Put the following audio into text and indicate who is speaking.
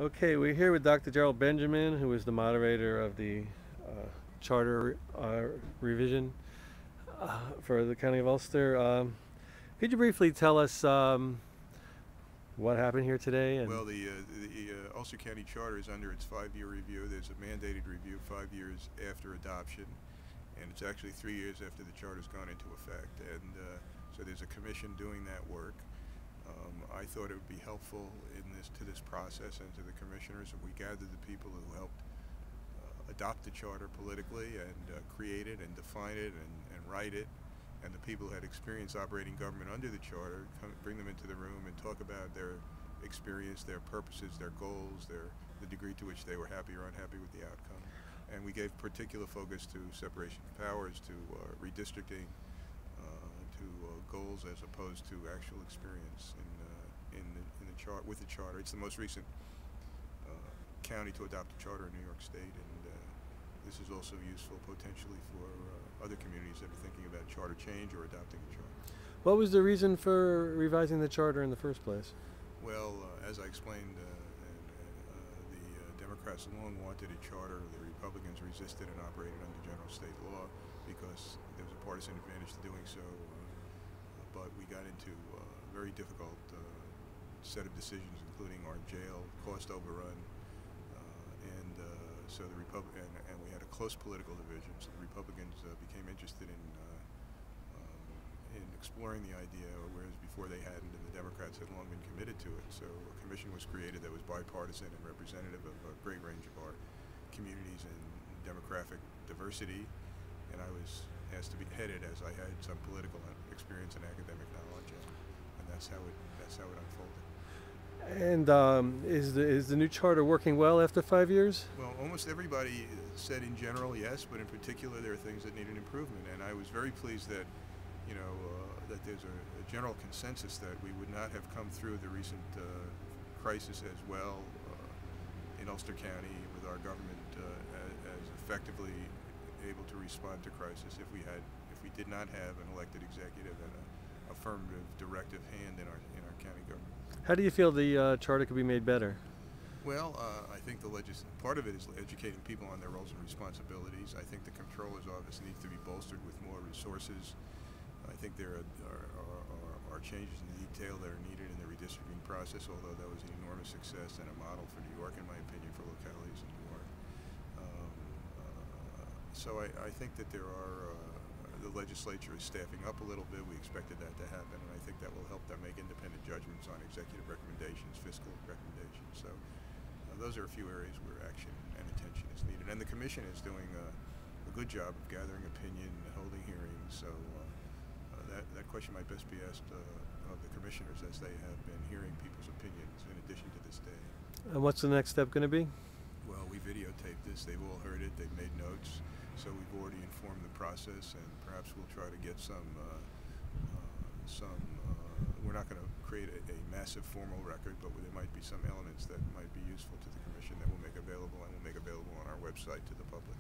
Speaker 1: Okay, we're here with Dr. Gerald Benjamin, who is the moderator of the charter revision for the County of Ulster. Could you briefly tell us what happened here today?
Speaker 2: Well, the Ulster County Charter is under its 5-year review. There's a mandated review 5 years after adoption, and it's actually 3 years after the charter's gone into effect. And so there's a commission doing that work. I thought it would be helpful to this process and to the commissioners if we gathered the people who helped adopt the charter politically and create it and define it and write it, and the people who had experience operating government under the charter, bring them into the room and talk about their experience, their purposes, their goals, the degree to which they were happy or unhappy with the outcome. And we gave particular focus to separation of powers, to redistricting, to goals as opposed to actual experience in the chart with the charter. It's the most recent county to adopt a charter in New York State, and this is also useful potentially for other communities that are thinking about charter change or adopting a charter.
Speaker 1: What was the reason for revising the charter in the first place?
Speaker 2: Well, as I explained, the Democrats long wanted a charter. The Republicans resisted and operated under general state law because there was a partisan advantage to doing so. But we got into a very difficult set of decisions, including our jail cost overrun, and so the and we had a close political division. So the Republicans became interested in exploring the idea, whereas before they hadn't, and the Democrats had long been committed to it. So a commission was created that was bipartisan and representative of a great range of our communities and demographic diversity, and I was asked to be headed as I had some political experience and academic knowledge, and that's how it unfolded.
Speaker 1: And is the new charter working well after 5 years?
Speaker 2: Well, almost everybody said in general yes, but in particular there are things that needed improvement, and I was very pleased that that there's a general consensus that we would not have come through the recent crisis as well in Ulster County with our government as effectively able to respond to crisis if we did not have an elected executive and an affirmative directive hand in our county government.
Speaker 1: How do you feel the charter could be made better?
Speaker 2: Well, I think part of it is educating people on their roles and responsibilities. I think the Comptroller's Office needs to be bolstered with more resources. I think there are changes in the detail that are needed in the redistricting process, although that was an enormous success and a model for New York, in my opinion, for localities in New York. So I think that the legislature is staffing up a little bit. We expected that to happen, and I think that will help them make independent judgments on executive recommendations, fiscal recommendations. So those are a few areas where action and attention is needed. And the Commission is doing a good job of gathering opinion and holding hearings. So that question might best be asked of the commissioners, as they have been hearing people's opinions in addition to this day.
Speaker 1: And what's the next step going to be?
Speaker 2: Well, we videotaped this. They've all heard it. They've made notes. So we've already informed the process, and perhaps we'll try to get we're not going to create a massive formal record, but there might be some elements that might be useful to the Commission that we'll make available, and we'll make available on our website to the public.